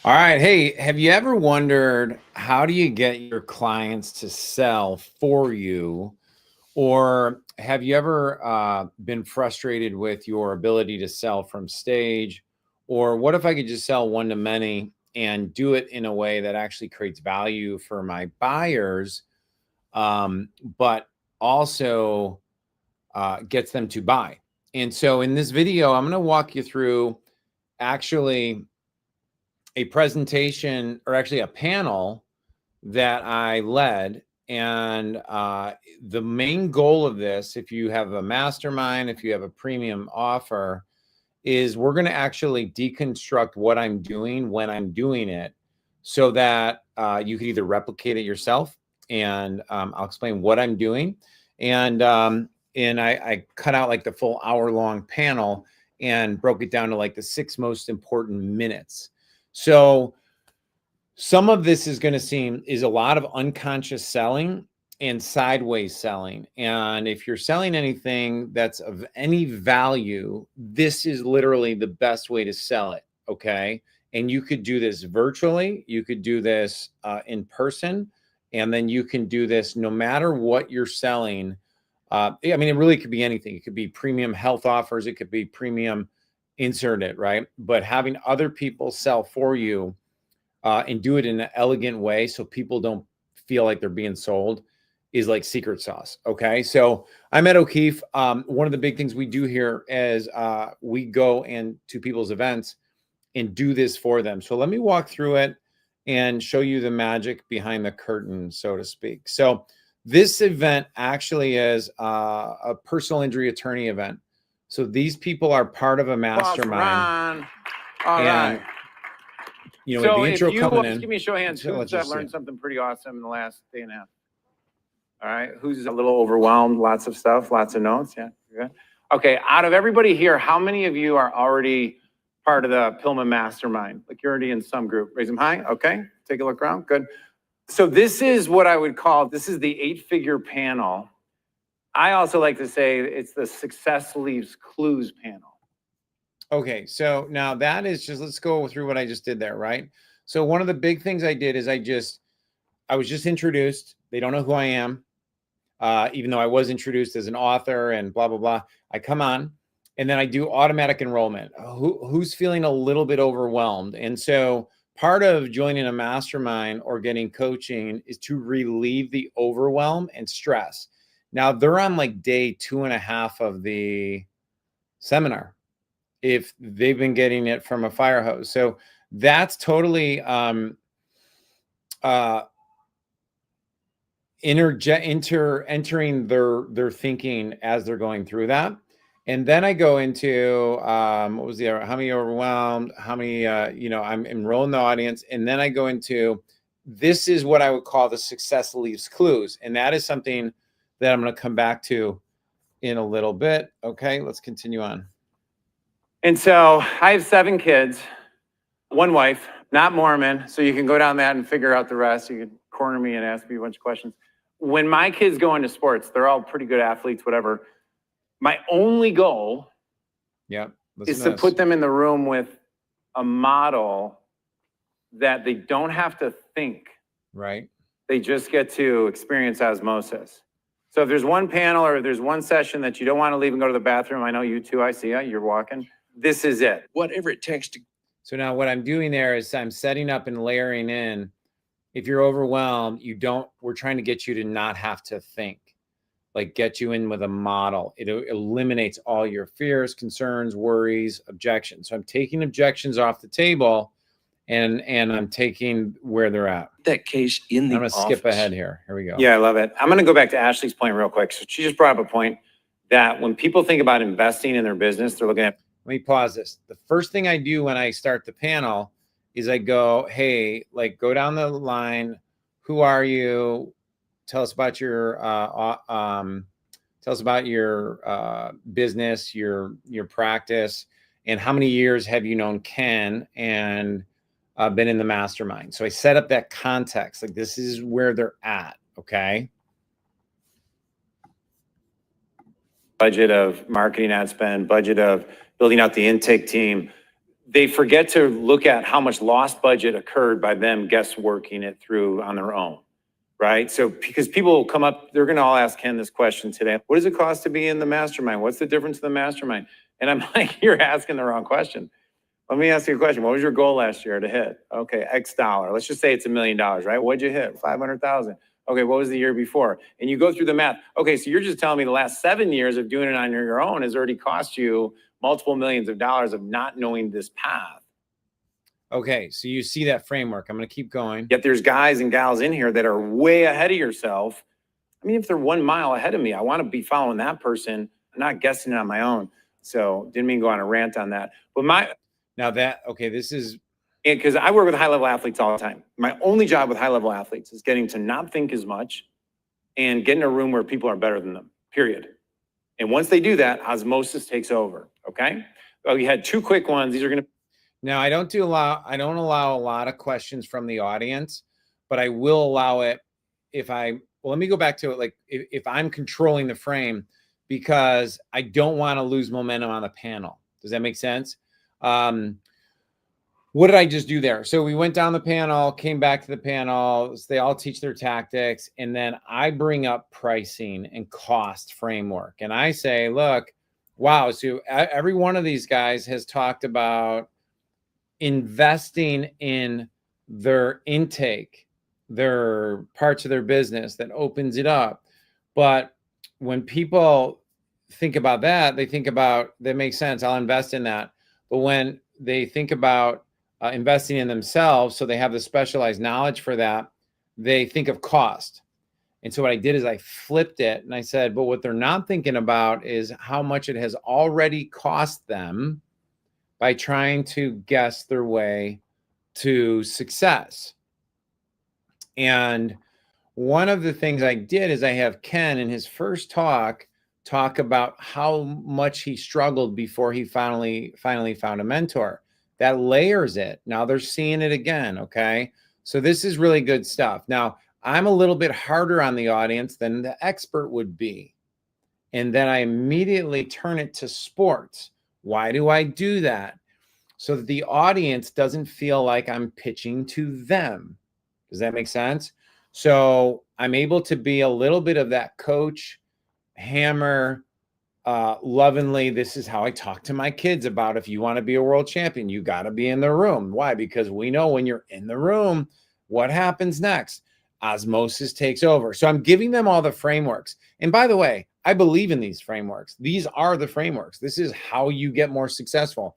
All right. Hey, have you ever wondered how do you get your clients to sell for you? Or have you ever been frustrated with your ability to sell from stage? Or what if I could just sell one to many and do it in a way that actually creates value for my buyers, but also gets them to buy? And so in this video, I'm going to walk you through actually a presentation, or actually a panel that I led. And the main goal of this, if you have a mastermind, if you have a premium offer, is we're going to actually deconstruct what I'm doing when I'm doing it, so that you can either replicate it yourself. And I'll explain what I'm doing. And I cut out like the full hour-long panel and broke it down to like the 6 most important minutes. So some of this is going to seem is a lot of unconscious selling and sideways selling. And if you're selling anything that's of any value, this is literally the best way to sell it. Okay. And you could do this virtually. You could do this in person. And then you can do this no matter what you're selling. I mean, it really could be anything. It could be premium health offers. It could be premium insert it, right? But having other people sell for you and do it in an elegant way so people don't feel like they're being sold is like secret sauce. Okay. So I'm at O'Keefe. One of the big things we do here is we go to people's events and do this for them. So let me walk through it and show you the magic behind the curtain, so to speak. So this event actually is a personal injury attorney event. So these people are part of a mastermind. All right. You know, so the intro coming in. Give me a show of hands. Who's learned something pretty awesome in the last day and a half? All right. Who's a little overwhelmed? Lots of stuff, lots of notes. Yeah. Good. Okay. Out of everybody here, how many of you are already part of the PILMMA Mastermind? Like you're already in some group. Raise them high. Okay. Take a look around. Good. So this is what I would call, this is the 8-figure panel. I also like to say it's the Success Leaves Clues panel. Okay, so now that is just, let's go through what I just did there, right? So one of the big things I did is I was just introduced. They don't know who I am, even though I was introduced as an author and blah, blah, blah. I come on and then I do automatic enrollment. Who's feeling a little bit overwhelmed? And so part of joining a mastermind or getting coaching is to relieve the overwhelm and stress. Now they're on like day 2.5 of the seminar, if they've been getting it from a fire hose. So that's totally entering their thinking as they're going through that. And then I go into what was the other, how many overwhelmed, how many I'm enrolling the audience. And then I go into, this is what I would call the Success Leaves Clues. And that is something that I'm going to come back to in a little bit. Okay, let's continue on. And so I have 7 kids, 1 wife, not Mormon. So you can go down that and figure out the rest. You can corner me and ask me a bunch of questions. When my kids go into sports, they're all pretty good athletes, whatever. My only goal is to put them in the room with a model that they don't have to think. Right. They just get to experience osmosis. So if there's one panel or if there's one session that you don't want to leave and go to the bathroom, I know you too, I see you, you're walking. This is it. Whatever it takes to. So now what I'm doing there is I'm setting up and layering in. If you're overwhelmed, we're trying to get you to not have to think, like get you in with a model. It eliminates all your fears, concerns, worries, objections. So I'm taking objections off the table and I'm taking where they're at. That case in the office. I'm gonna skip ahead here. Here we go. Yeah, I love it. I'm gonna go back to Ashley's point real quick. So she just brought up a point that when people think about investing in their business, they're looking at. Let me pause this. The first thing I do when I start the panel is I go, hey, like go down the line. Who are you? Tell us about your business, your practice, and how many years have you known Ken and been in the mastermind. So I set up that context, like this is where they're at. Okay. Budget of marketing ad spend, budget of building out the intake team. they forget to look at how much lost budget occurred by them guessworking it through on their own, right? So because people will come up, they're going to all ask Ken this question today. What does it cost to be in the mastermind? What's the difference in the mastermind? And I'm like, you're asking the wrong question. Let me ask you a question. What was your goal last year to hit? Okay, X dollar. Let's just say it's $1 million, right? What'd you hit? 500,000. Okay, what was the year before? And you go through the math. Okay, so you're just telling me the last 7 years of doing it on your own has already cost you multiple millions of dollars of not knowing this path. Okay, so you see that framework. I'm going to keep going. Yet there's guys and gals in here that are way ahead of yourself. I mean, if they're 1 mile ahead of me, I want to be following that person. I'm not guessing it on my own. So didn't mean to go on a rant on that. But this is because I work with high-level athletes all the time. My only job with high-level athletes is getting to not think as much and get in a room where people are better than them, period. And once they do that, osmosis takes over, okay? Oh, you had 2 quick ones. These are going to... Now, I don't allow a lot of questions from the audience, but I will allow it let me go back to it. Like if I'm controlling the frame, because I don't want to lose momentum on the panel. Does that make sense? What did I just do there? So we went down the panel, came back to the panel. They all teach their tactics. And then I bring up pricing and cost framework. And I say, look, wow. So every one of these guys has talked about investing in their intake, their parts of their business that opens it up. But when people think about that, they think about, that makes sense. I'll invest in that. But when they think about investing in themselves, so they have the specialized knowledge for that, they think of cost. And so what I did is I flipped it and I said, but what they're not thinking about is how much it has already cost them by trying to guess their way to success. And one of the things I did is I have Ken in his first talk about how much he struggled before he finally found a mentor. That layers it. Now they're seeing it again, okay? So this is really good stuff. Now, I'm a little bit harder on the audience than the expert would be. And then I immediately turn it to sports. Why do I do that? So that the audience doesn't feel like I'm pitching to them. Does that make sense? So I'm able to be a little bit of that coach, hammer, lovingly, this is how I talk to my kids about, if you want to be a world champion, you got to be in the room. Why? Because we know when you're in the room, what happens next? Osmosis takes over. So I'm giving them all the frameworks. And by the way, I believe in these frameworks. These are the frameworks. This is how you get more successful.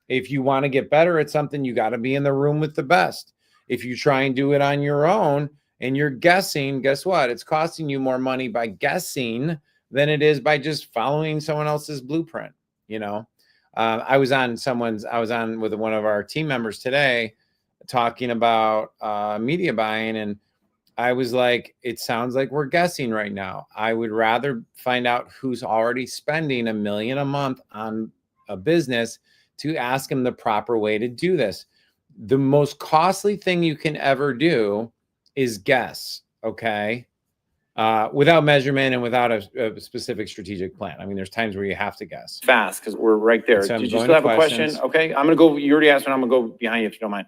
If you want to get better at something, you got to be in the room with the best. If you try and do it on your own and you're guessing, guess what? It's costing you more money by guessing than it is by just following someone else's blueprint. You know, I was on with one of our team members today talking about media buying. And I was like, it sounds like we're guessing right now. I would rather find out who's already spending $1 million a month on a business to ask them the proper way to do this. The most costly thing you can ever do is guess. Okay. Without measurement and without a specific strategic plan. I mean, there's times where you have to guess. Fast, because we're right there. So Did you still have a question? Okay, I'm going to go, you already asked one, I'm going to go behind you if you don't mind.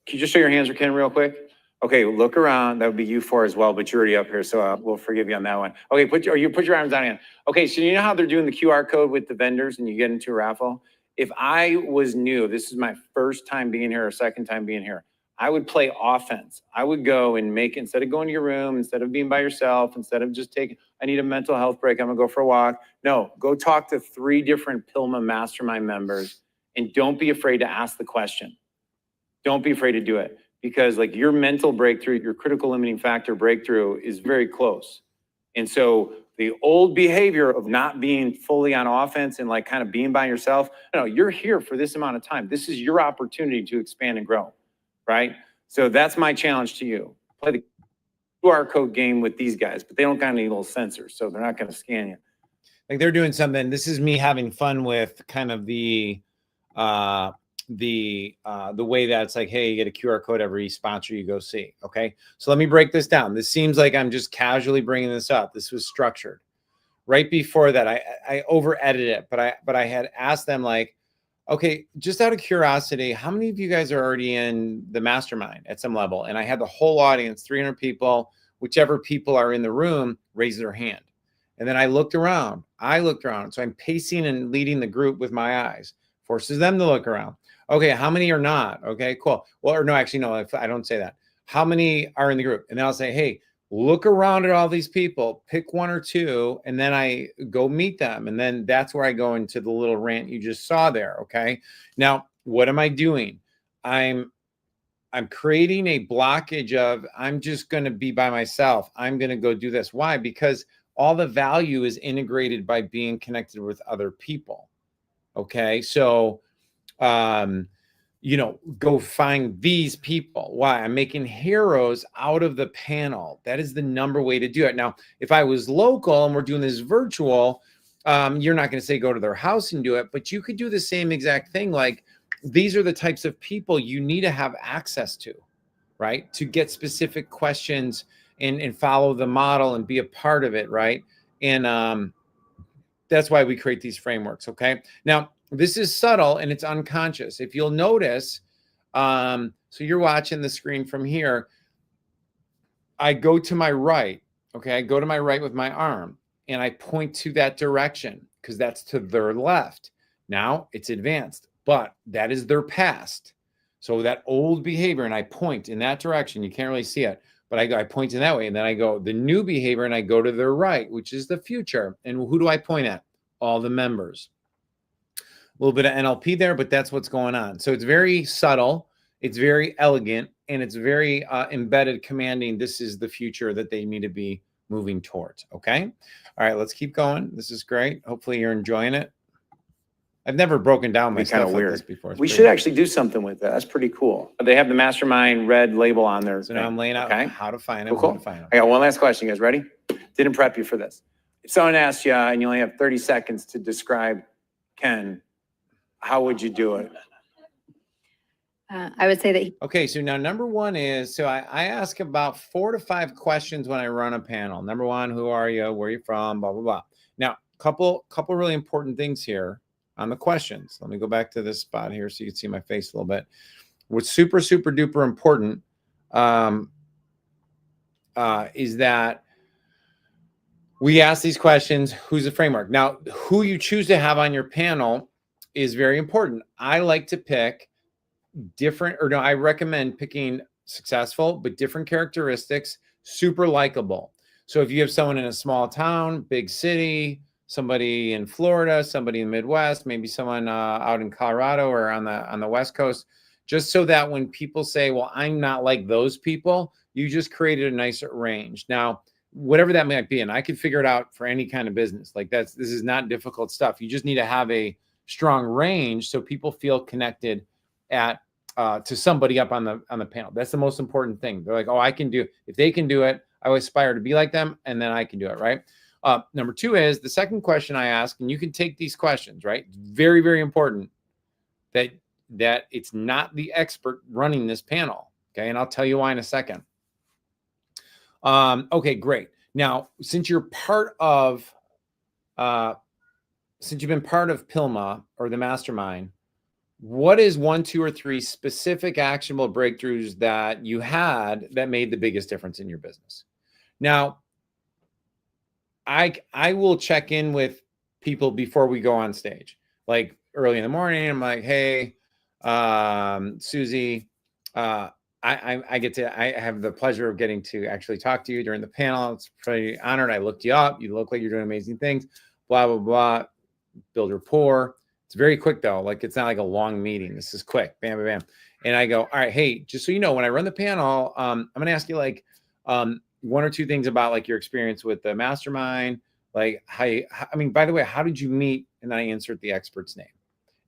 Can you just show your hands for Ken real quick? Okay, look around. That would be you 4 as well, but you're already up here, so we'll forgive you on that one. Okay, put your arms down again. Okay, so you know how they're doing the QR code with the vendors and you get into a raffle? If I was new, this is my first time being here or second time being here, I would play offense. I would go and instead of going to your room, instead of being by yourself, instead of just I need a mental health break, I'm gonna go for a walk. No, go talk to 3 different PILMMA Mastermind members and don't be afraid to ask the question. Don't be afraid to do it, because like your mental breakthrough, your critical limiting factor breakthrough is very close. And so the old behavior of not being fully on offense and like kind of being by yourself, no, you're here for this amount of time. This is your opportunity to expand and grow. Right? So that's my challenge to you. Play the QR code game with these guys, but they don't got any little sensors, so they're not going to scan you. Like they're doing something. This is me having fun with kind of the way that it's like, hey, you get a QR code every sponsor you go see. Okay. So let me break this down. This seems like I'm just casually bringing this up. This was structured. Right before that, I over edited it, but I had asked them like, Okay, just out of curiosity, how many of you guys are already in the mastermind at some level? And I had the whole audience, 300 people, whichever people are in the room, raise their hand. And then I looked around. So I'm pacing and leading the group with my eyes, forces them to look around. Okay, how many are not? Okay, cool. Well, or no, actually, no, if I don't say that. How many are in the group? And then I'll say, hey, look around at all these people, pick one or two, and then I go meet them. And then that's where I go into the little rant you just saw there. Okay. Now, what am I doing? I'm creating a blockage of, I'm just going to be by myself. I'm going to go do this. Why? Because all the value is integrated by being connected with other people. Okay. So, you know, go find these people. Why? I'm making heroes out of the panel. That is the number way to do it. Now, if I was local and we're doing this virtual, you're not going to say go to their house and do it, but you could do the same exact thing. Like, these are the types of people you need to have access to, right? To get specific questions and follow the model and be a part of it, right? And that's why we create these frameworks, okay? Now, this is subtle and it's unconscious. If you'll notice, so you're watching the screen from here, I go to my right, okay? I go to my right with my arm and I point to that direction because that's to their left. Now it's advanced, but that is their past. So that old behavior, and I point in that direction, you can't really see it, but I point in that way, and then I go the new behavior and I go to their right, which is the future. And who do I point at? All the members. A little bit of NLP there, but that's what's going on. So it's very subtle, it's very elegant, and it's very embedded, commanding. This is the future that they need to be moving towards. Okay. All right, let's keep going. This is great. Hopefully you're enjoying it. I've never broken down my stuff like this before. We should actually do something with that. That's pretty cool. They have the Mastermind red label on there. So now I'm laying out how to find them. Cool. I got one last question. You guys ready? Didn't prep you for this. If someone asked you and you only have 30 seconds to describe Ken, how would you do it? I would say that. Okay, so now number one is, so I ask about 4 to 5 questions when I run a panel. Number one, who are you? Where are you from? Blah, blah, blah. Now, couple really important things here on the questions. Let me go back to this spot here so you can see my face a little bit. What's super, super duper important is that we ask these questions, who's the framework? Now, who you choose to have on your panel is very important. I like to pick different, or no, I recommend picking successful, but different characteristics, super likable. So if you have someone in a small town, big city, somebody in Florida, somebody in the Midwest, maybe someone out in Colorado or on the West Coast, just so that when people say, well, I'm not like those people, you just created a nicer range. Now, whatever that might be, and I could figure it out for any kind of business. Like this is not difficult stuff. You just need to have a strong range so people feel connected to somebody up on the panel. That's the most important thing. They're like, oh, I can do, if they can do it, I aspire to be like them, and then I can do it, right? Number two is the second question I ask, and you can take these questions, right? Very, very important that it's not the expert running this panel, okay? And I'll tell you why in a second. Okay, great. Now, since you're part of, since you've been part of PILMMA or the Mastermind, what is 1, 2, or 3 specific actionable breakthroughs that you had that made the biggest difference in your business? Now, I will check in with people before we go on stage, like early in the morning. I'm like, hey, Susie, I have the pleasure of getting to actually talk to you during the panel. It's pretty honored. I looked you up. You look like you're doing amazing things, blah, blah, blah. Build rapport. It's very quick though. Like, it's not like a long meeting. This is quick. Bam, bam, bam. And I go, all right, hey, just so you know, when I run the panel, I'm going to ask you like, 1 or 2 things about like your experience with the Mastermind. Like, I mean, by the way, how did you meet? And then I insert the expert's name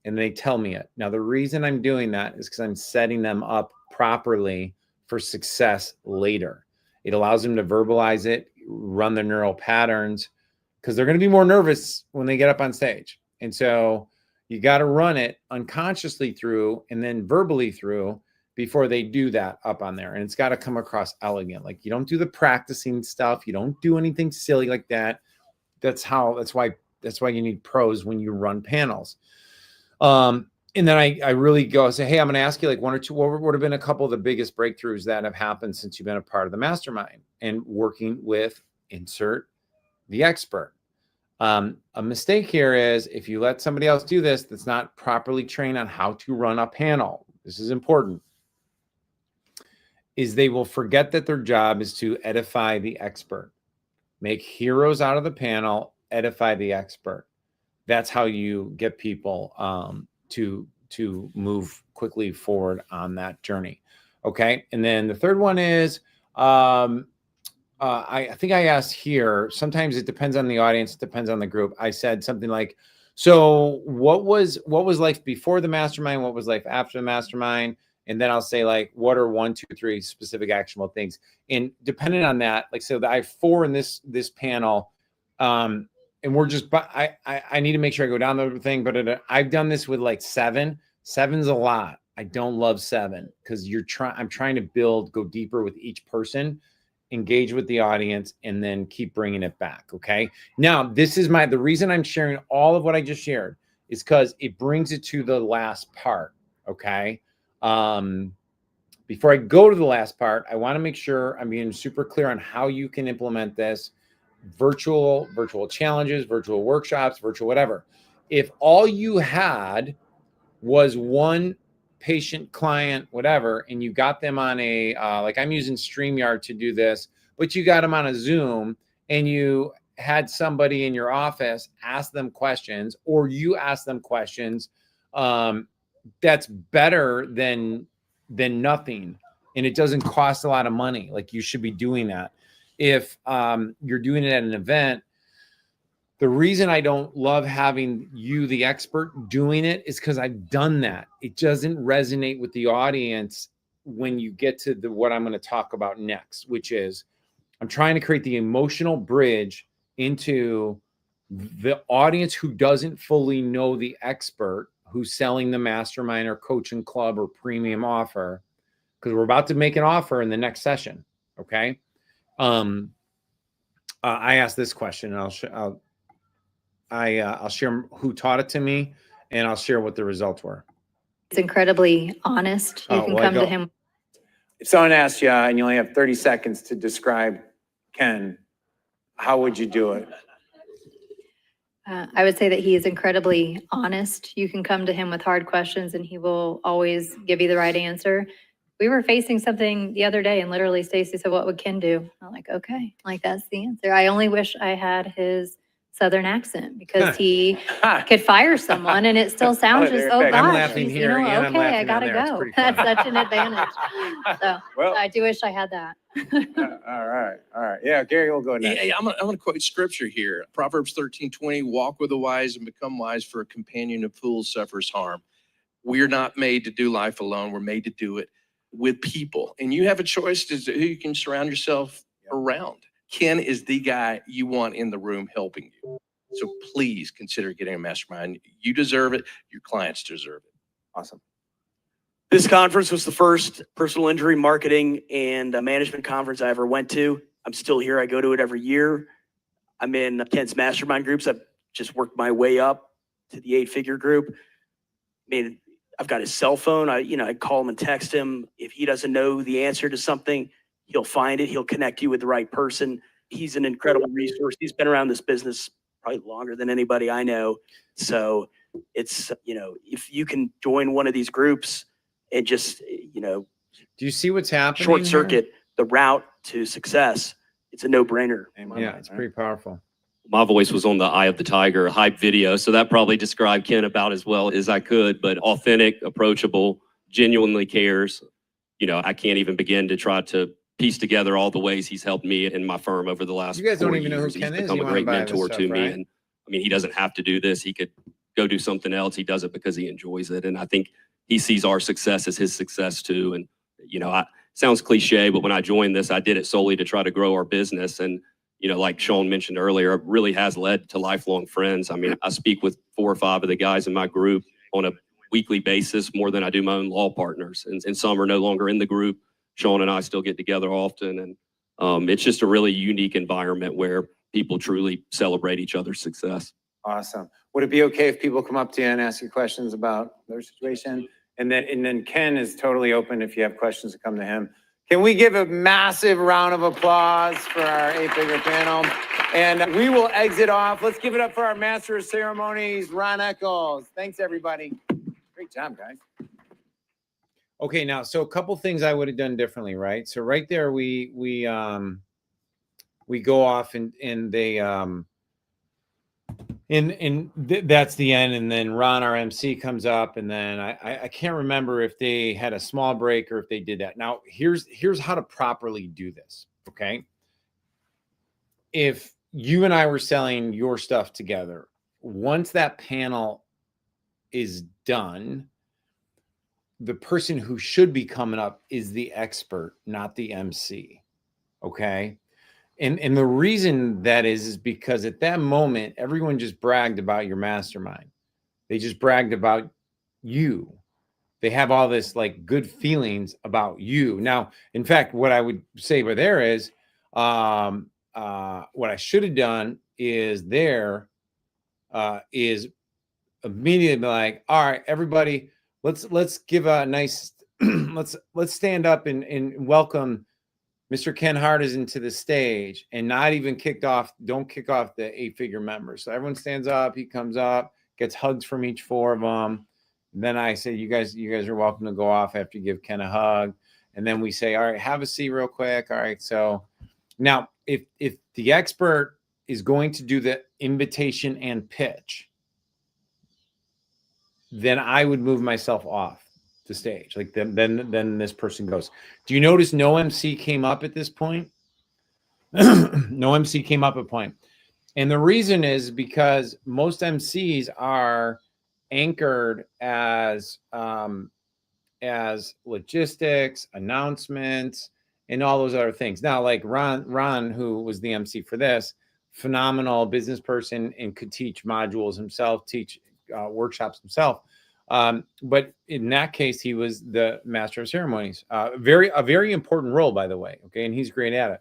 and they tell me it. Now, the reason I'm doing that is because I'm setting them up properly for success later. It allows them to verbalize it, run their neural patterns, because they're going to be more nervous when they get up on stage. And so you got to run it unconsciously through and then verbally through before they do that up on there. And it's got to come across elegant. Like, you don't do the practicing stuff. You don't do anything silly like that. That's why you need pros when you run panels. And then I really go say, hey, I'm going to ask you like one or two, what would have been a couple of the biggest breakthroughs that have happened since you've been a part of the mastermind and working with insert the expert. A mistake here is if you let somebody else do this that's not properly trained on how to run a panel, this is important, is they will forget that their job is to edify the expert. Make heroes out of the panel, edify the expert. That's how you get people to move quickly forward on that journey. Okay. And then the third one is, I think I asked here, sometimes it depends on the audience, it depends on the group. I said something like, so what was life before the mastermind? What was life after the mastermind? And then I'll say like, what are 1, 2, 3 specific actionable things? And depending on that, like, so I have 4 in this panel. And we're just, I need to make sure I go down the thing, but I've done this with like 7. 7's a lot. I don't love 7 because I'm trying to go deeper with each person, engage with the audience, and then keep bringing it back. Okay. Now this is the reason I'm sharing all of what I just shared is because it brings it to the last part. Okay. Before I go to the last part, I want to make sure I'm being super clear on how you can implement this. Virtual challenges, virtual workshops, virtual whatever. If all you had was one patient, client, whatever, and you got them on a, like I'm using StreamYard to do this, but you got them on a Zoom and you had somebody in your office ask them questions or you ask them questions, that's better than nothing. And it doesn't cost a lot of money. Like you should be doing that. If you're doing it at an event, the reason I don't love having you, the expert, doing it is because I've done that. It doesn't resonate with the audience when you get to what I'm going to talk about next, which is I'm trying to create the emotional bridge into the audience who doesn't fully know the expert who's selling the mastermind or coaching club or premium offer, because we're about to make an offer in the next session. Okay. I asked this question, and I'll share who taught it to me, and I'll share what the results were. It's incredibly honest. You can come to him. If someone asked you and you only have 30 seconds to describe Ken, how would you do it? I would say that he is incredibly honest. You can come to him with hard questions and he will always give you the right answer. We were facing something the other day and literally Stacy said, what would Ken do? I'm like, okay, like that's the answer. I only wish I had his Southern accent because he could fire someone and it still sounds just, oh gosh, I'm laughing here, you know, and I'm okay, I laughing gotta go. That's such an advantage. So Well, I do wish I had that. all right. Yeah, Gary will go next. Yeah, I'm gonna quote scripture here. Proverbs 13:20, walk with the wise and become wise, for a companion of fools suffers harm. We're not made to do life alone. We're made to do it with people. And you have a choice as to who you can surround yourself around. Ken is the guy you want in the room helping you. So please consider getting a mastermind. You deserve it. Your clients deserve it. Awesome. This conference was the first personal injury marketing and management conference I ever went to. I'm still here. I go to it every year. I'm in Ken's mastermind groups. I've just worked my way up to the 8-figure group. I mean, I've got his cell phone. I call him and text him. If he doesn't know the answer to something, he'll find it. He'll connect you with the right person. He's an incredible resource. He's been around this business probably longer than anybody I know. So it's, if you can join one of these groups and just, do you see what's happening? Short circuit the route to success. It's a no-brainer. Yeah, it's pretty powerful. My voice was on the Eye of the Tiger hype video, so that probably described Ken about as well as I could, but authentic, approachable, genuinely cares. I can't even begin to try to piece together all the ways he's helped me and my firm over the last 4 years. You guys don't even know who Ken is. He's become a great mentor to me. And I mean, he doesn't have to do this. He could go do something else. He does it because he enjoys it. And I think he sees our success as his success too. And, sounds cliche, but when I joined this, I did it solely to try to grow our business. And, like Sean mentioned earlier, it really has led to lifelong friends. I mean, I speak with 4 or 5 of the guys in my group on a weekly basis more than I do my own law partners. And some are no longer in the group. Sean and I still get together often. And it's just a really unique environment where people truly celebrate each other's success. Awesome. Would it be okay if people come up to you and ask you questions about their situation? And then Ken is totally open if you have questions to come to him. Can we give a massive round of applause for our 8-figure panel? And we will exit off. Let's give it up for our Master of Ceremonies, Ron Eccles. Thanks, everybody. Great job, guys. Okay, now, so a couple things I would have done differently, right? So right there, we go off and they that's the end, and then Ron, our MC, comes up, and then I can't remember if they had a small break or if they did that. Now, here's how to properly do this, okay? If you and I were selling your stuff together, once that panel is done, the person who should be coming up is the expert, not the MC, okay? And the reason that is because at that moment, everyone just bragged about your mastermind. They just bragged about you. They have all this like good feelings about you. Now, in fact, what I would say over there is, what I should have done is is immediately be like, all right, everybody, let's give a nice, let's stand up and welcome Mr. Ken Hardisen to the stage, and not even don't kick off the 8-figure members. So everyone stands up, he comes up, gets hugs from each 4 of them. And then I say, you guys are welcome to go off after you give Ken a hug. And then we say, all right, have a seat real quick. All right. So now if the expert is going to do the invitation and pitch, then I would move myself off the stage. Like then this person goes. Do you notice no MC came up at this point? No MC came up at point. And the reason is because most MCs are anchored as logistics, announcements, and all those other things. Now, like Ron, who was the MC for this, phenomenal business person and could teach modules himself, teach workshops himself. But in that case, he was the Master of Ceremonies. A very important role, by the way. Okay, and he's great at it.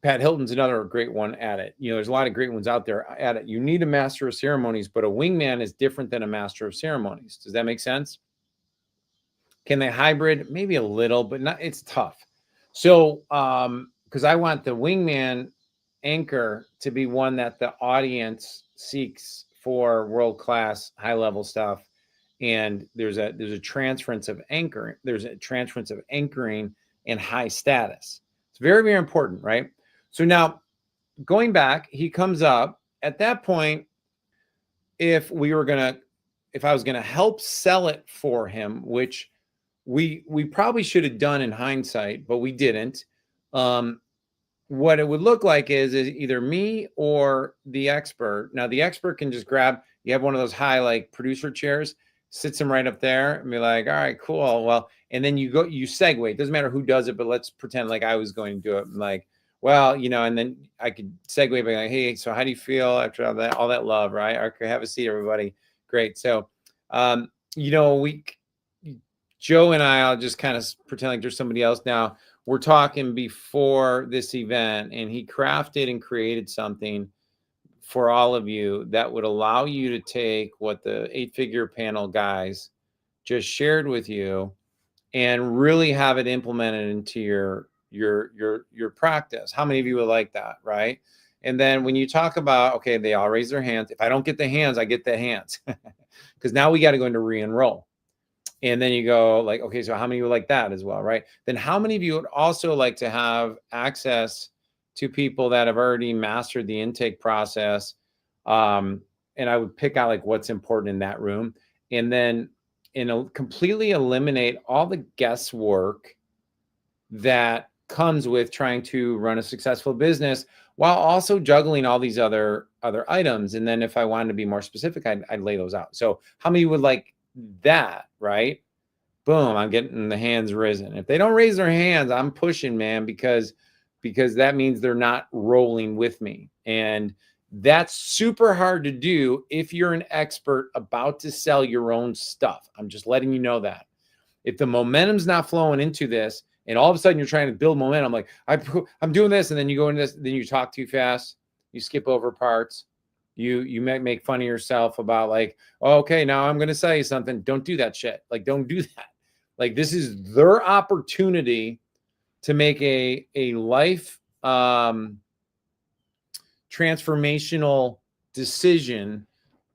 Pat Hilton's another great one at it. You know, there's a lot of great ones out there at it. You need a Master of Ceremonies, but a wingman is different than a Master of Ceremonies. Does that make sense? Can they hybrid? Maybe a little, but not. It's tough. So, because I want the wingman anchor to be one that the audience seeks for world-class, high-level stuff, and there's a transference of anchoring. There's a transference of anchoring and high status. It's very, very important, right? So now, going back, he comes up. At that point, if I was gonna help sell it for him, which we probably should have done in hindsight, but we didn't. What it would look like is either me or the expert. Now, the expert can just you have one of those high, like, producer chairs, sits him right up there and be like, all right, cool. Well, and then you segue. It doesn't matter who does it, but let's pretend like I was going to do it. I'm like, well, you know, and then I could segue by like, hey, so how do you feel after all that love, right? Okay, have a seat, everybody. Great. So, you know, Joe and I'll just kind of pretend like there's somebody else now. We're talking before this event, and he crafted and created something for all of you that would allow you to take what the 8-figure panel guys just shared with you and really have it implemented into your practice. How many of you would like that, right? And then when you talk about, okay, they all raise their hands. If I don't get the hands, I get the hands. Because now we got to go into re-enroll. And then you go like, okay, so how many would like that as well, right? Then how many of you would also like to have access to people that have already mastered the intake process? And I would pick out like what's important in that room, and then completely eliminate all the guesswork that comes with trying to run a successful business while also juggling all these other items. And then if I wanted to be more specific, I'd lay those out. So how many would like that, right? Boom, I'm getting the hands risen. If they don't raise their hands, I'm pushing, man, because that means they're not rolling with me. And that's super hard to do if you're an expert about to sell your own stuff. I'm just letting you know that. If the momentum's not flowing into this, and all of a sudden you're trying to build momentum, like I'm doing this, and then you go into this, then you talk too fast, You skip over parts. You might make fun of yourself about like, oh, okay, now I'm going to sell you something. Don't do that shit. Like, don't do that. Like, this is their opportunity to make a life transformational decision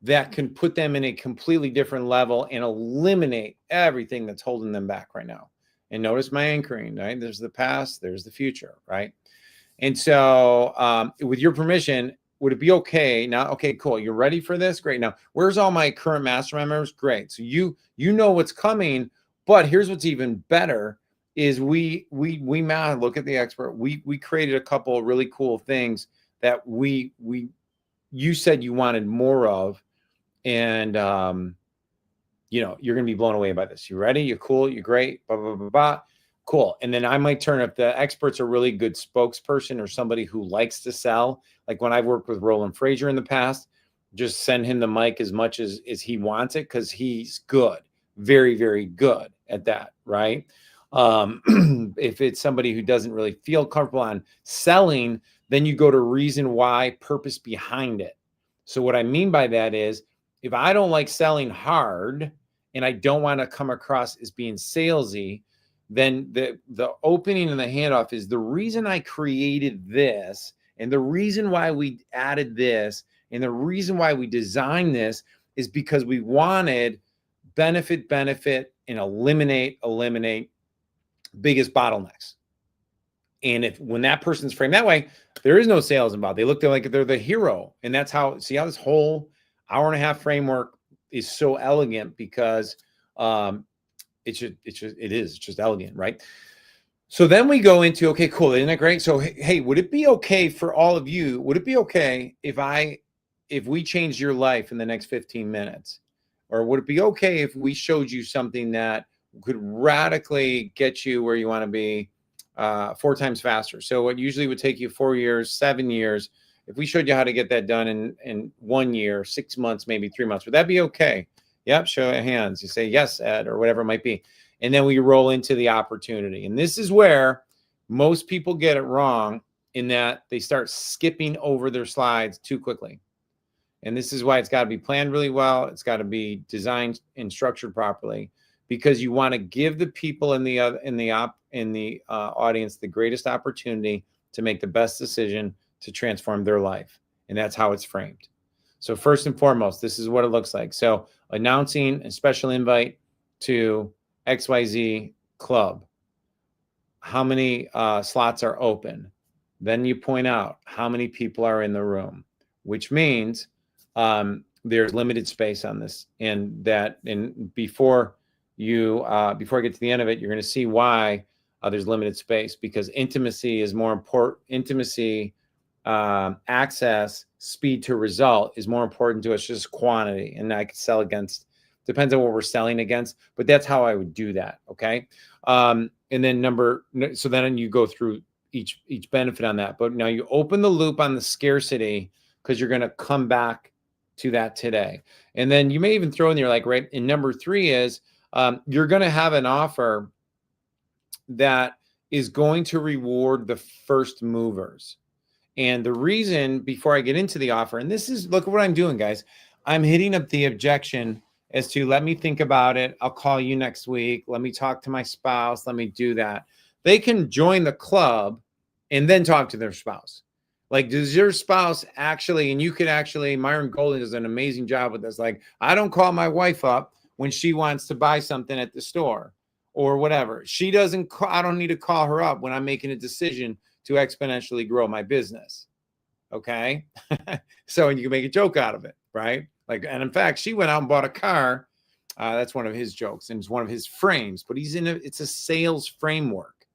that can put them in a completely different level and eliminate everything that's holding them back right now. And notice my anchoring, right? There's the past, there's the future, right? And so with your permission, would it be okay now? Okay, cool. You're ready for this? Great. Now, where's all my current mastermind members? Great. So you know what's coming, but here's what's even better is we look at the expert. We created a couple of really cool things that you said you wanted more of. And, you know, you're going to be blown away by this. You ready? You're cool. You're great. Blah, blah, blah, blah. Cool. And then I might turn up the experts are really good spokesperson or somebody who likes to sell. Like when I've worked with Roland Frazier in the past, just send him the mic as much as he wants it because he's good. Very, very good at that. Right. If it's somebody who doesn't really feel comfortable on selling, then you go to reason why, purpose behind it. So what I mean by that is if I don't like selling hard and I don't want to come across as being salesy, then the opening and the handoff is the reason I created this and the reason why we added this and the reason why we designed this is because we wanted benefit, and eliminate biggest bottlenecks. And when that person's framed that way, there is no sales involved. They look like they're the hero. And that's how, see how this whole hour-and-a-half framework is so elegant because it's just elegant, right? So then we go into, okay, cool. Isn't that great? So, hey, would it be okay for all of you? Would it be okay if we changed your life in the next 15 minutes? Or would it be okay if we showed you something that could radically get you where you want to be 4 times faster? So what usually would take you 4 years, 7 years, if we showed you how to get that done in 1 year, 6 months, maybe 3 months, would that be okay? Yep, show of hands. You say, yes, Ed, or whatever it might be. And then we roll into the opportunity. And this is where most people get it wrong in that they start skipping over their slides too quickly. And this is why it's got to be planned really well. It's got to be designed and structured properly because you want to give the people in the audience the greatest opportunity to make the best decision to transform their life. And that's how it's framed. So first and foremost, this is what it looks like. So announcing a special invite to XYZ Club. How many slots are open? Then you point out how many people are in the room, which means there's limited space on this. And before I get to the end of it, you're going to see why there's limited space because intimacy is more important. Intimacy, access, speed to result is more important to us, just quantity. And I could sell against, depends on what we're selling against, but that's how I would do that. Okay. And then so then you go through each benefit on that, but now you open the loop on the scarcity because you're going to come back to that today. And then you may even throw in there like, right. And number 3 is, you're going to have an offer that is going to reward the first movers. And the reason, before I get into the offer, and this is, look at what I'm doing, guys. I'm hitting up the objection as to let me think about it. I'll call you next week. Let me talk to my spouse. Let me do that. They can join the club and then talk to their spouse. Like, does your spouse actually, and you could actually, Myron Golden does an amazing job with this. Like, I don't call my wife up when she wants to buy something at the store or whatever. She doesn't call, I don't need to call her up when I'm making a decision to exponentially grow my business. Okay. So you can make a joke out of it, right? Like, and in fact, she went out and bought a car. That's one of his jokes and it's one of his frames, but it's a sales framework.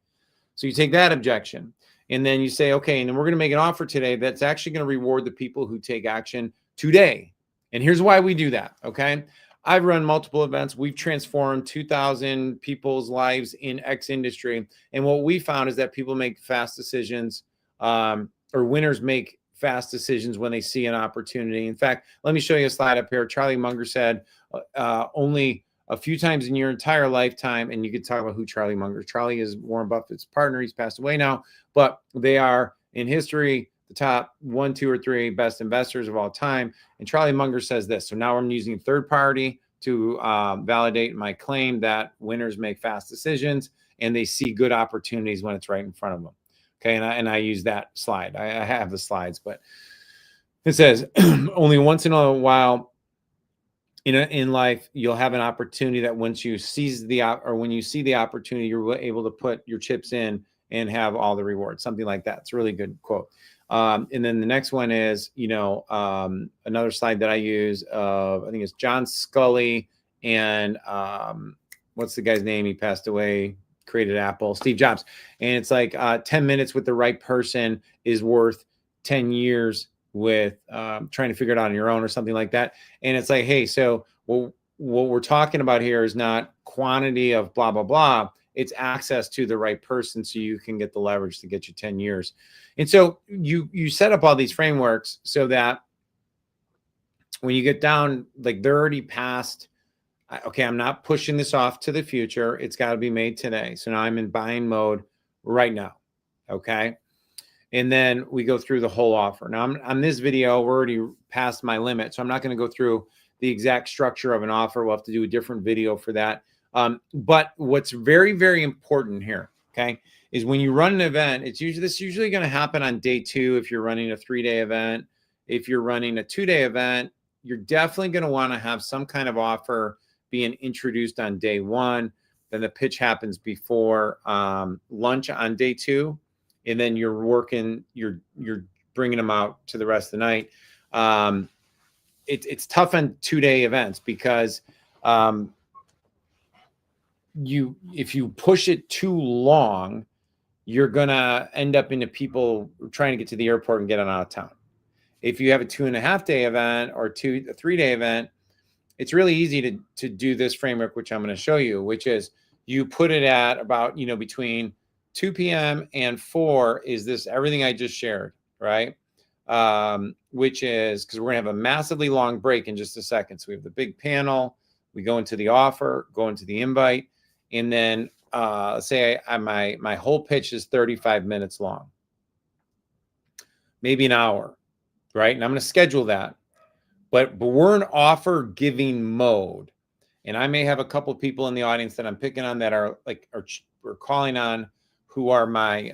So you take that objection and then you say, okay, and then we're going to make an offer today that's actually going to reward the people who take action today. And here's why we do that. Okay. I've run multiple events. We've transformed 2,000 people's lives in X industry. And what we found is that people make fast decisions, or winners make fast decisions when they see an opportunity. In fact, let me show you a slide up here. Charlie Munger said only a few times in your entire lifetime, and you could talk about who Charlie Munger. Charlie is Warren Buffett's partner. He's passed away now, but they are in history the top 1, 2, or 3 best investors of all time. And Charlie Munger says this. So now I'm using third party to validate my claim that winners make fast decisions and they see good opportunities when it's right in front of them. Okay, and I use that slide. I have the slides, but it says only once in a while in life you'll have an opportunity that once you seize when you see the opportunity, you're able to put your chips in and have all the rewards. Something like that. It's a really good quote. And then the next one is, another slide that I use of, I think it's John Scully and what's the guy's name? He passed away. Created Apple, Steve Jobs. And it's like 10 minutes with the right person is worth 10 years with trying to figure it out on your own or something like that. And it's like, hey, so what we're talking about here is not quantity of blah, blah, blah. It's access to the right person so you can get the leverage to get you 10 years. And so you set up all these frameworks so that when you get down, like they're already past, okay, I'm not pushing this off to the future. It's got to be made today. So now I'm in buying mode right now. Okay. And then we go through the whole offer. Now on this video, we're already past my limit. So I'm not going to go through the exact structure of an offer. We'll have to do a different video for that. But what's very, very important here, okay, is when you run an event, this is usually going to happen on day 2. If you're running a 3-day event, if you're running a 2-day event, you're definitely going to want to have some kind of offer being introduced on day 1. Then the pitch happens before lunch on day 2, and then you're bringing them out to the rest of the night. It's tough on 2-day events because if you push it too long, you're gonna end up into people trying to get to the airport and get on out of town. If you have a 2.5-day event or a 3-day event, it's really easy to do this framework, which I'm going to show you, which is you put it at about, between 2 p.m. and 4 is this everything I just shared, right? Which is because we're going to have a massively long break in just a second. So we have the big panel, we go into the offer, go into the invite, and then let's say my whole pitch is 35 minutes long, maybe an hour, right? And I'm going to schedule that. But we're in offer giving mode. And I may have a couple of people in the audience that I'm picking on that are we're calling on who are my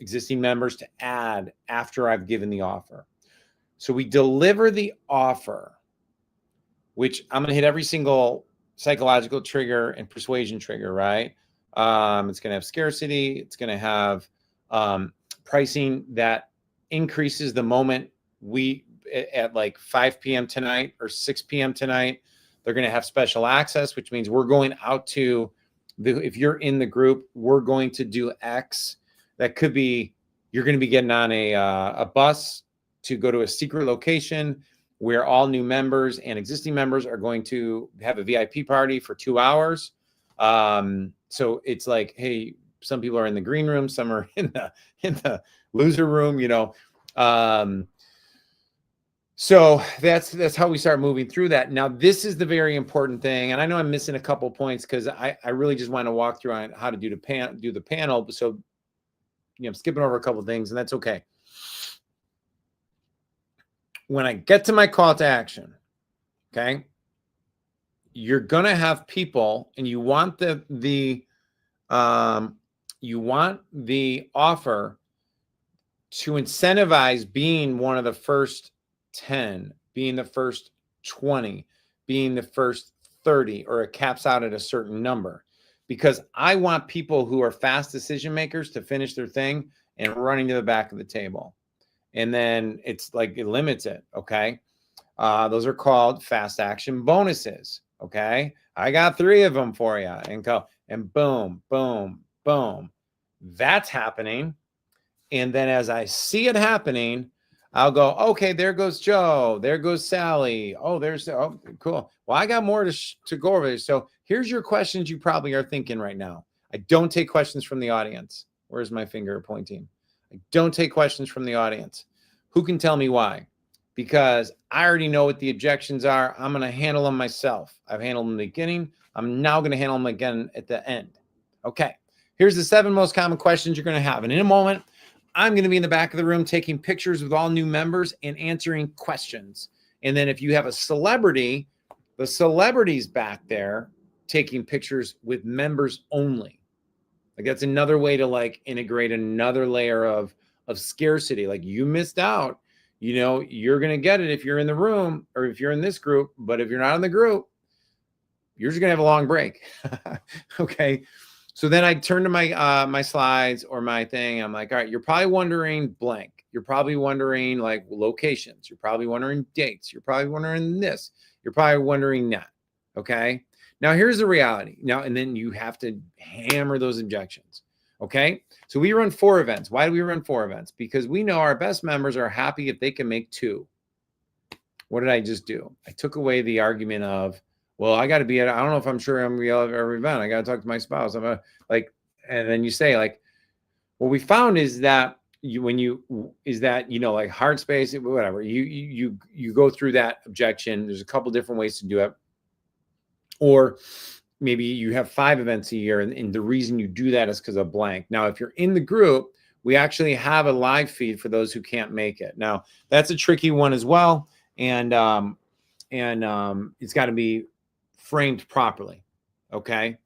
existing members to add after I've given the offer. So we deliver the offer, which I'm going to hit every single psychological trigger and persuasion trigger, right? It's going to have scarcity. It's going to have pricing that increases the moment at like 5 p.m. tonight or 6 p.m. tonight. They're going to have special access, which means we're going out to if you're in the group, we're going to do X. That could be, you're going to be getting on a bus to go to a secret location where all new members and existing members are going to have a VIP party for 2 hours. So it's like, hey, some people are in the green room, some are in the loser room, So that's how we start moving through that. Now, this is the very important thing. And I know I'm missing a couple points because I really just want to walk through on how to do the panel. So, I'm skipping over a couple of things, and that's okay. When I get to my call to action, okay, you're going to have people, and you want the offer to incentivize being one of the first 10, being the first 20, being the first 30, or it caps out at a certain number, because I want people who are fast decision makers to finish their thing and running to the back of the table. And then it's like, it limits it. Okay. Those are called fast action bonuses. Okay. I got 3 of them for you, and go, and boom, boom, boom. That's happening. And then as I see it happening, I'll go, okay, there goes Joe. There goes Sally. Oh, cool. Well, I got more to go over. So here's your questions you probably are thinking right now. I don't take questions from the audience. Where's my finger pointing? I don't take questions from the audience. Who can tell me why? Because I already know what the objections are. I'm going to handle them myself. I've handled them in the beginning. I'm now going to handle them again at the end. Okay. Here's the 7 most common questions you're going to have. And in a moment, I'm going to be in the back of the room taking pictures with all new members and answering questions. And then if you have a celebrity, the celebrity's back there taking pictures with members only. Like that's another way to like integrate another layer of scarcity. Like you missed out, you know, you're going to get it if you're in the room or if you're in this group, but if you're not in the group, you're just going to have a long break. Okay. So then I turn to my my slides or my thing. I'm like, all right, you're probably wondering blank. You're probably wondering like locations. You're probably wondering dates. You're probably wondering this. You're probably wondering that. Okay. Now here's the reality. Now, and then you have to hammer those objections. Okay. So we run 4 events. Why do we run 4 events? Because we know our best members are happy if they can make 2. What did I just do? I took away the argument of, well, I got to be at, I don't know if I'm sure I'm going to be at every event. I got to talk to my spouse. I'm like, and then you say like, what we found is that like hard space, whatever, you go through that objection. There's a couple different ways to do it. Or maybe you have 5 events a year. And the reason you do that is because of blank. Now, if you're in the group, we actually have a live feed for those who can't make it. Now, that's a tricky one as well. And it's got to be framed properly. Okay.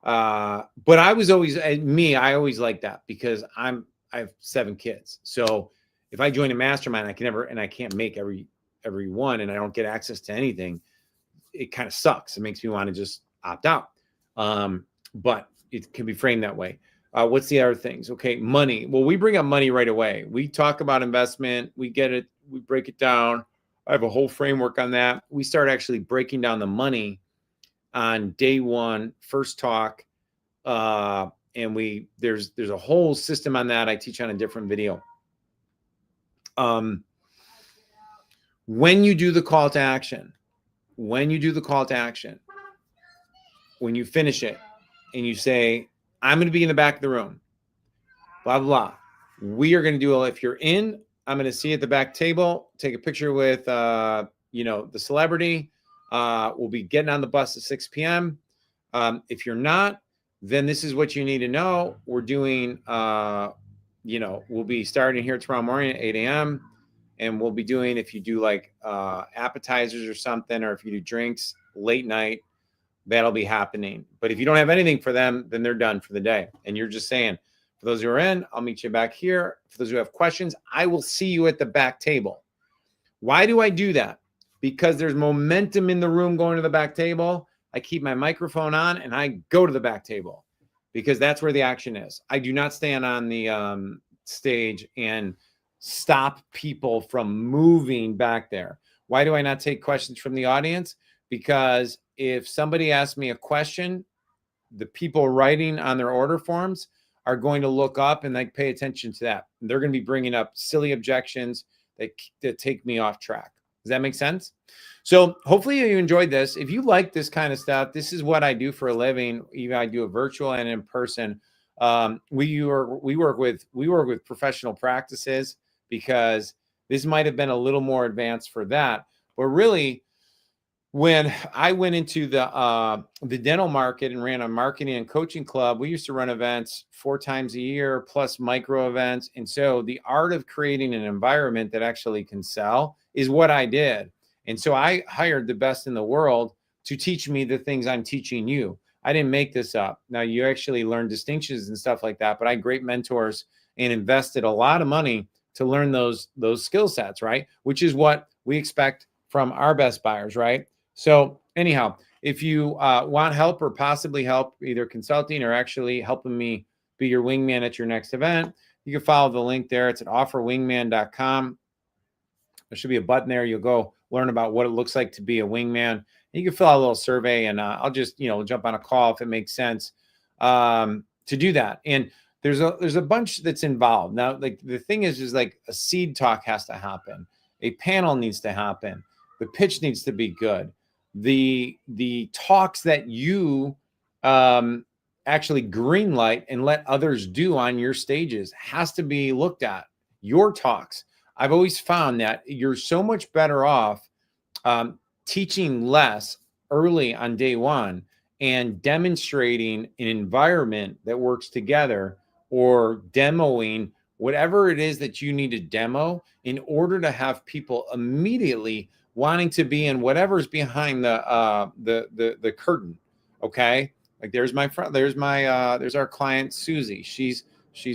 But I was always I always like that because I have 7 kids. So if I join a mastermind, I can't make every one and I don't get access to anything. It kind of sucks. It makes me want to just opt out. But it can be framed that way. What's the other things? Okay. Money. Well, we bring up money right away. We talk about investment. We get it. We break it down. I have a whole framework on that. We start actually breaking down the money on day 1, first talk. And there's a whole system on that. I teach on a different video. When you do the call to action, when you finish it and you say, I'm going to be in the back of the room, blah, blah, blah. We are going to do, if you're in, I'm going to see you at the back table, take a picture with, the celebrity. We'll be getting on the bus at 6 p.m. If you're not, then this is what you need to know. We're doing, we'll be starting here tomorrow morning at 8 a.m. And we'll be doing, if you do like appetizers or something, or if you do drinks late night, that'll be happening. But if you don't have anything for them, then they're done for the day. And you're just saying, for those who are in, I'll meet you back here. For those who have questions, I will see you at the back table. Why do I do that? Because there's momentum in the room going to the back table. I keep my microphone on and I go to the back table because that's where the action is. I do not stand on the stage and stop people from moving back there. Why do I not take questions from the audience? Because if somebody asks me a question, the people writing on their order forms are going to look up and like pay attention to that. And they're going to be bringing up silly objections that take me off track. Does that make sense? So hopefully you enjoyed this. If you like this kind of stuff, this is what I do for a living. Even I do it virtual and in person. We work with professional practices because this might have been a little more advanced for that. But really, when I went into the dental market and ran a marketing and coaching club, we used to run events 4 times a year plus micro events. And so the art of creating an environment that actually can sell is what I did. And so I hired the best in the world to teach me the things I'm teaching you. I didn't make this up. Now you actually learn distinctions and stuff like that, but I had great mentors and invested a lot of money to learn those skill sets, right? Which is what we expect from our best buyers, right? So anyhow, if you want help or possibly help, either consulting or actually helping me be your wingman at your next event, you can follow the link there. It's at offerwingman.com. There should be a button there. You'll go learn about what it looks like to be a wingman. And you can fill out a little survey and I'll just, jump on a call if it makes sense to do that. And there's a bunch that's involved. Now, like the thing is like a seed talk has to happen. A panel needs to happen. The pitch needs to be good. The talks that you actually greenlight and let others do on your stages has to be looked at. Your talks. I've always found that you're so much better off teaching less early on day one and demonstrating an environment that works together, or demoing whatever it is that you need to demo in order to have people immediately wanting to be in whatever's behind the curtain. Okay. Like there's our client, Susie. She's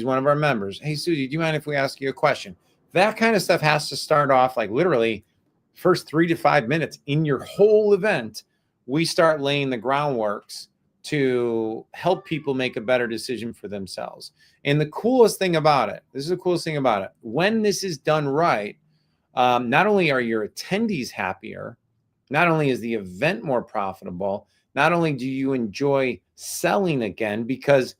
one of our members. Hey, Susie, do you mind if we ask you a question? That kind of stuff has to start off like literally first 3 to 5 minutes in your whole event. We start laying the groundworks to help people make a better decision for themselves. And the coolest thing about it, this is the coolest thing about it, when this is done right, not only are your attendees happier, not only is the event more profitable, not only do you enjoy selling again because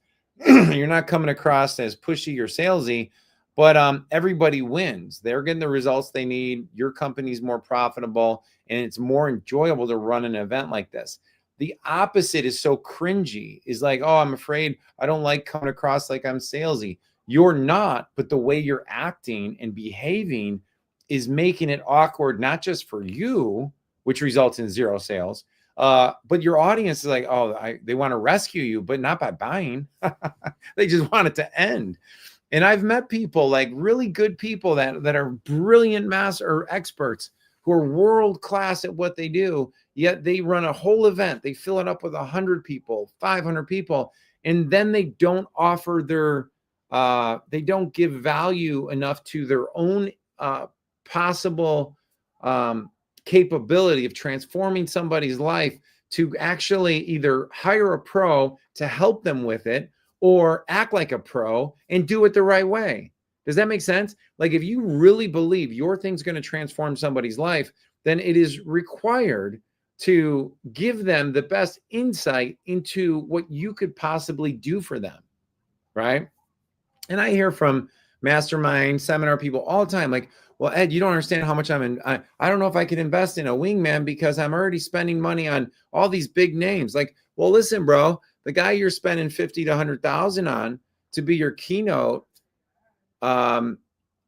you're not coming across as pushy or salesy, but everybody wins. They're getting the results they need. Your company's more profitable, and it's more enjoyable to run an event like this. The opposite is so cringy, is like, oh, I'm afraid I don't like coming across like I'm salesy. You're not, but the way you're acting and behaving is making it awkward, not just for you, which results in 0 sales, but your audience is like, oh, they want to rescue you, but not by buying. They just want it to end. And I've met people, like really good people that are brilliant master or experts who are world-class at what they do, yet they run a whole event. They fill it up with 100 people, 500 people, and then they don't offer they don't give value enough to their own possible capability of transforming somebody's life to actually either hire a pro to help them with it or act like a pro and do it the right way. Does that make sense? Like if you really believe your thing's going to transform somebody's life, then it is required to give them the best insight into what you could possibly do for them, right? And I hear from mastermind seminar people all the time, like, well, Ed, you don't understand how much I don't know if I can invest in a wingman because I'm already spending money on all these big names. Like, well, listen, bro, the guy you're spending 50 to 100,000 on to be your keynote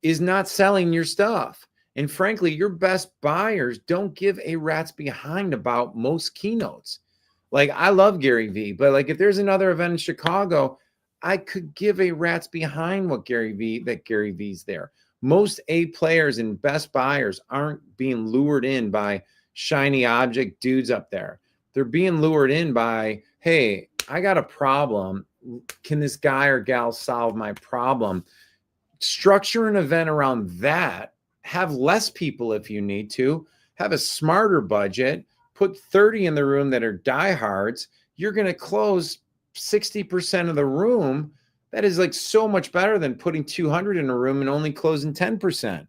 is not selling your stuff. And frankly, your best buyers don't give a rat's behind about most keynotes. Like I love Gary Vee, but like if there's another event in Chicago, I could give a rat's behind what Gary Vee's there. Most A players and best buyers aren't being lured in by shiny object dudes up there. They're being lured in by, hey, I got a problem. Can this guy or gal solve my problem? Structure an event around that. Have less people if you need to. Have a smarter budget. Put 30 in the room that are diehards. You're going to close 60% of the room. That is like so much better than putting 200 in a room and only closing 10%,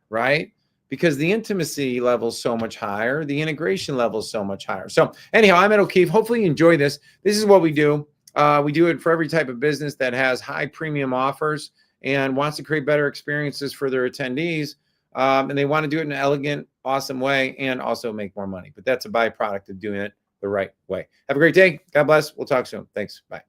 right? Because the intimacy level is so much higher. The integration level is so much higher. So anyhow, I'm Ed O'Keefe. Hopefully you enjoy this. This is what we do. We do it for every type of business that has high premium offers and wants to create better experiences for their attendees. And they want to do it in an elegant, awesome way and also make more money. But that's a byproduct of doing it the right way. Have a great day. God bless. We'll talk soon. Thanks. Bye.